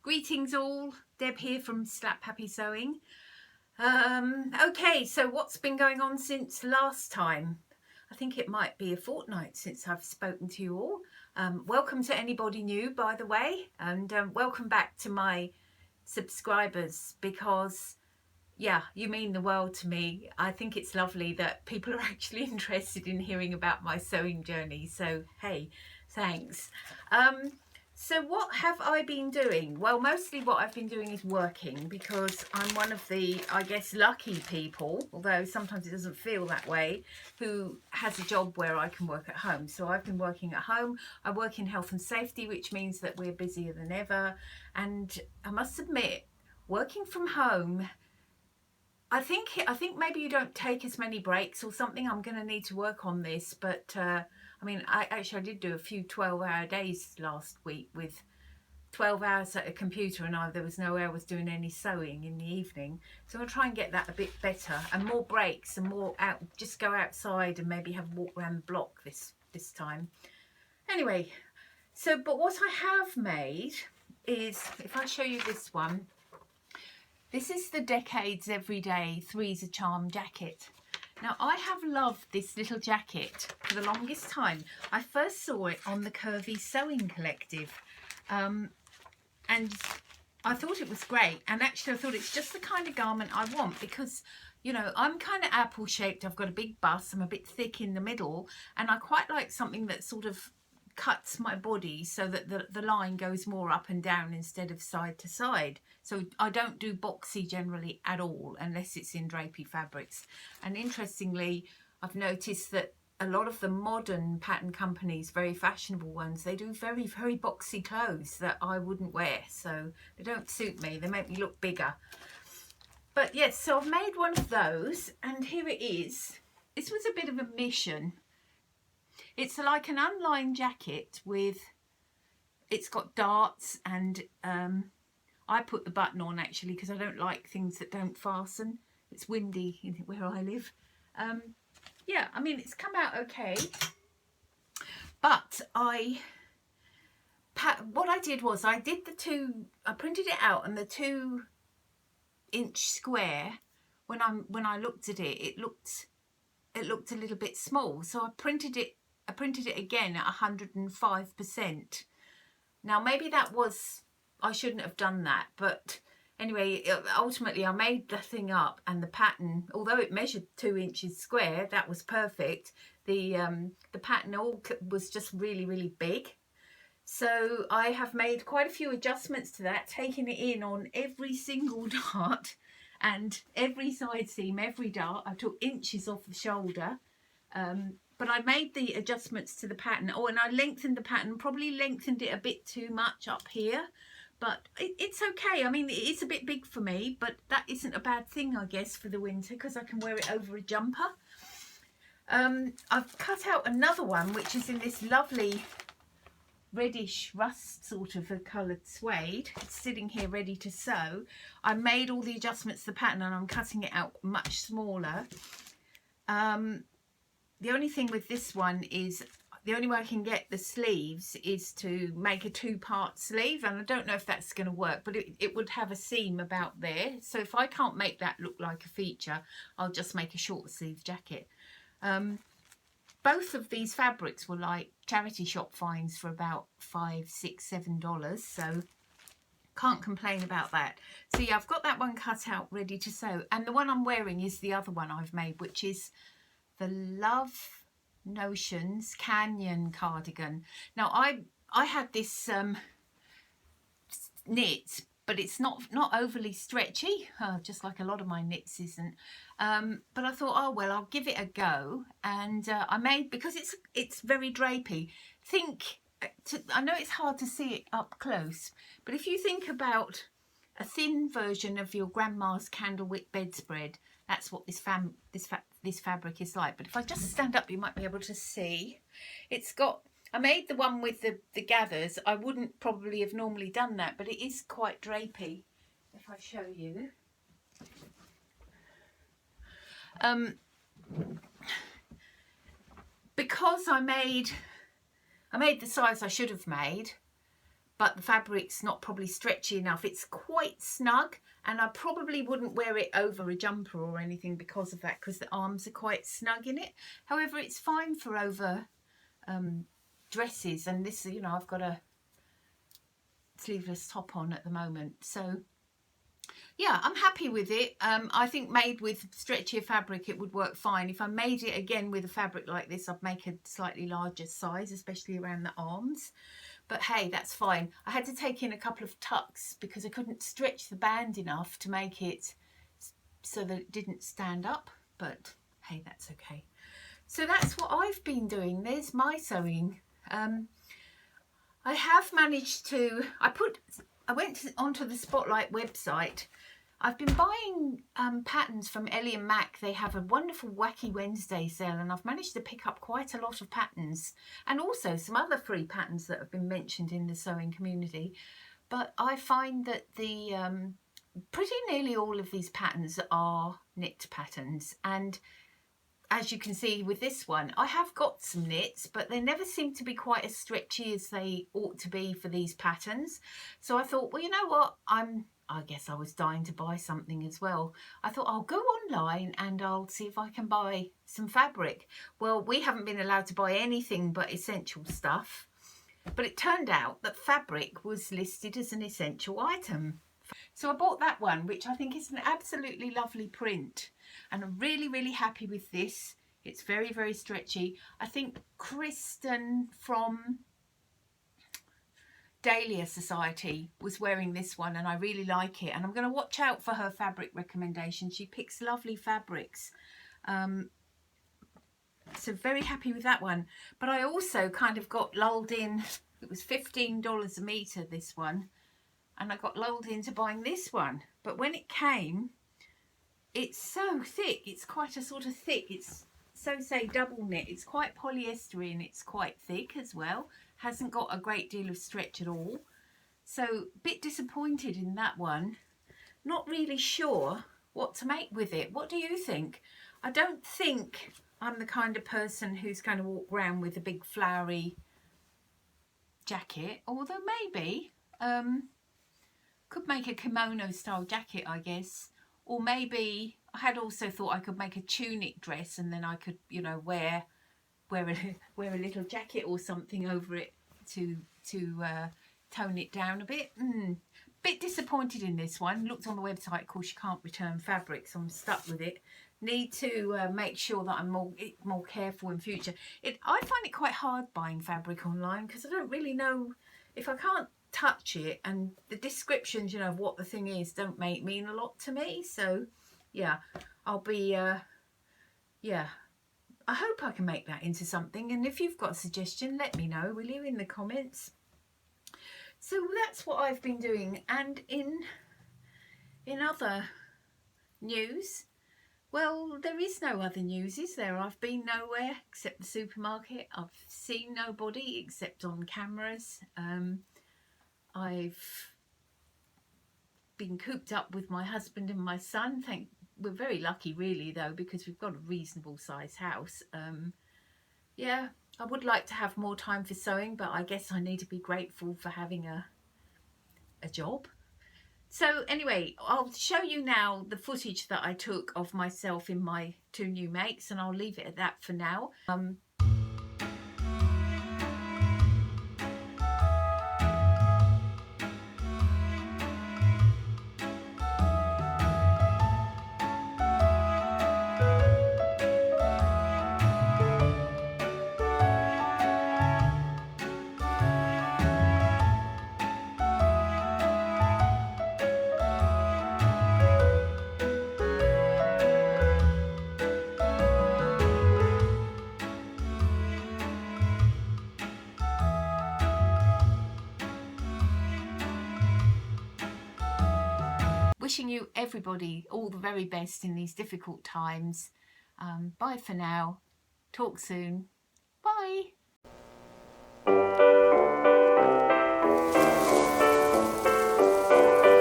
Greetings all, Deb here from Slap Happy Sewing. Okay, so what's been going on since last time? I think it might be a fortnight since I've spoken to you all. Welcome to anybody new, by the way, and welcome back to my subscribers, because yeah, you mean the world to me. I think it's lovely that people are actually interested in hearing about my sewing journey, so hey, thanks. So what have I been doing? Well, mostly what I've been doing is working, because I'm one of the, I guess, lucky people, although sometimes it doesn't feel that way, who has a job where I can work at home. So I've been working at home. I work in health and safety, which means that we're busier than ever. And I must admit, working from home, I think maybe you don't take as many breaks or something. I'm going to need to work on this, but I mean, I did do a few 12-hour days last week with 12 hours at a computer, and there was no way I was doing any sewing in the evening. So I'll try and get that a bit better, and more breaks and more out, just go outside and maybe have a walk around the block this time. Anyway, so but what I have made is, if I show you this one, this is the Decades Everyday Three's a Charm jacket. Now, I have loved this little jacket for the longest time. I first saw it on the Curvy Sewing Collective, and I thought it was great. And actually, I thought it's just the kind of garment I want, because, you know, I'm kind of apple-shaped. I've got a big bust. I'm a bit thick in the middle, and I quite like something that sort of cuts my body so that the line goes more up and down instead of side to side. So I don't do boxy generally at all, unless it's in drapey fabrics. And interestingly, I've noticed that a lot of the modern pattern companies, very fashionable ones, they do very, very boxy clothes that I wouldn't wear. So they don't suit me. They make me look bigger. But yes, so I've made one of those, and here it is. This was a bit of a mission. It's like an unlined jacket with, it's got darts, and I put the button on actually because I don't like things that don't fasten. It's windy where I live. Yeah, I mean, it's come out okay. But what I did was I printed it out, and the 2-inch square, when I looked at it, it looked a little bit small. So I printed it again at 105%. Now, maybe I shouldn't have done that, but anyway, ultimately I made the thing up, and the pattern, although it measured 2 inches square, that was perfect. The pattern was just really, really big. So I have made quite a few adjustments to that, taking it in on every single dart and every side seam, every dart. I took inches off the shoulder. But I made the adjustments to the pattern. Oh, and I lengthened the pattern, probably lengthened it a bit too much up here. But it's okay. I mean, it is a bit big for me, but that isn't a bad thing, I guess, for the winter, because I can wear it over a jumper. I've cut out another one, which is in this lovely reddish rust sort of a coloured suede. It's sitting here ready to sew. I made all the adjustments to the pattern, and I'm cutting it out much smaller. The only thing with this one is, the only way I can get the sleeves is to make a 2-part sleeve, and I don't know if that's going to work, but it would have a seam about there. So if I can't make that look like a feature, I'll just make a short sleeve jacket. Both of these fabrics were like charity shop finds for about $5, $6, $7, so can't complain about that. So yeah, I've got that one cut out ready to sew, and the one I'm wearing is the other one I've made, which is the Love Notions Canyon cardigan. Now I had this knit, but it's not overly stretchy, just like a lot of my knits isn't. But I thought, oh well, I'll give it a go, and I made, because it's very drapey. I know it's hard to see it up close, but if you think about a thin version of your grandma's candlewick bedspread. That's what this fabric is like. But if I just stand up, you might be able to see. It's got, I made the one with the gathers. I wouldn't probably have normally done that, but it is quite drapey. If I show you. Because I made the size I should have made, but the fabric's not probably stretchy enough. It's quite snug, and I probably wouldn't wear it over a jumper or anything because of that, because the arms are quite snug in it. However, it's fine for over dresses, and this, you know, I've got a sleeveless top on at the moment, so yeah, I'm happy with it. I think made with stretchier fabric it would work fine. If I made it again with a fabric like this, I'd make a slightly larger size, especially around the arms. But hey, that's fine. I had to take in a couple of tucks because I couldn't stretch the band enough to make it so that it didn't stand up. But hey, that's okay. So that's what I've been doing. There's my sewing. I have managed to, I went onto the Spotlight website. I've been buying patterns from Ellie and Mac. They have a wonderful Wacky Wednesday sale, and I've managed to pick up quite a lot of patterns, and also some other free patterns that have been mentioned in the sewing community. But I find that the pretty nearly all of these patterns are knit patterns, and as you can see with this one, I have got some knits, but they never seem to be quite as stretchy as they ought to be for these patterns. So I thought, well, you know what, I guess I was dying to buy something as well. I thought I'll go online and I'll see if I can buy some fabric. Well, we haven't been allowed to buy anything but essential stuff, but it turned out that fabric was listed as an essential item. So I bought that one, which I think is an absolutely lovely print, and I'm really, really happy with this. It's very, very stretchy. I think Kristen from Dahlia Society was wearing this one, and I really like it, and I'm going to watch out for her fabric recommendation. She picks lovely fabrics, so very happy with that one. But I also kind of got lulled in. It was $15 a metre, this one, and I got lulled into buying this one. But when it came, it's so thick. It's quite a sort of thick, it's so say double knit. It's quite polyester and it's quite thick as well. Hasn't got a great deal of stretch at all. So a bit disappointed in that one. Not really sure what to make with it. What do you think? I don't think I'm the kind of person who's going to walk around with a big flowery jacket, although maybe could make a kimono style jacket, I guess. Or maybe I had also thought I could make a tunic dress, and then I could, you know, wear a little jacket or something over it to tone it down a bit. Bit disappointed in this one. Looked on the website, of course you can't return fabric, so I'm stuck with it. Need to make sure that I'm more careful in future. I find it quite hard buying fabric online because I don't really know, if I can't touch it, and the descriptions, you know, of what the thing is don't mean a lot to me. So yeah, I'll be yeah, I hope I can make that into something, and if you've got a suggestion, let me know, will you, in the comments. So that's what I've been doing. And in other news, well, there is no other news, is there? I've been nowhere except the supermarket. I've seen nobody except on cameras. I've been cooped up with my husband and my son. We're very lucky really though, because we've got a reasonable sized house. Yeah, I would like to have more time for sewing, but I guess I need to be grateful for having a job. So anyway, I'll show you now the footage that I took of myself in my 2 new makes, and I'll leave it at that for now. wishing you, everybody, all the very best in these difficult times. Bye for now. Talk soon.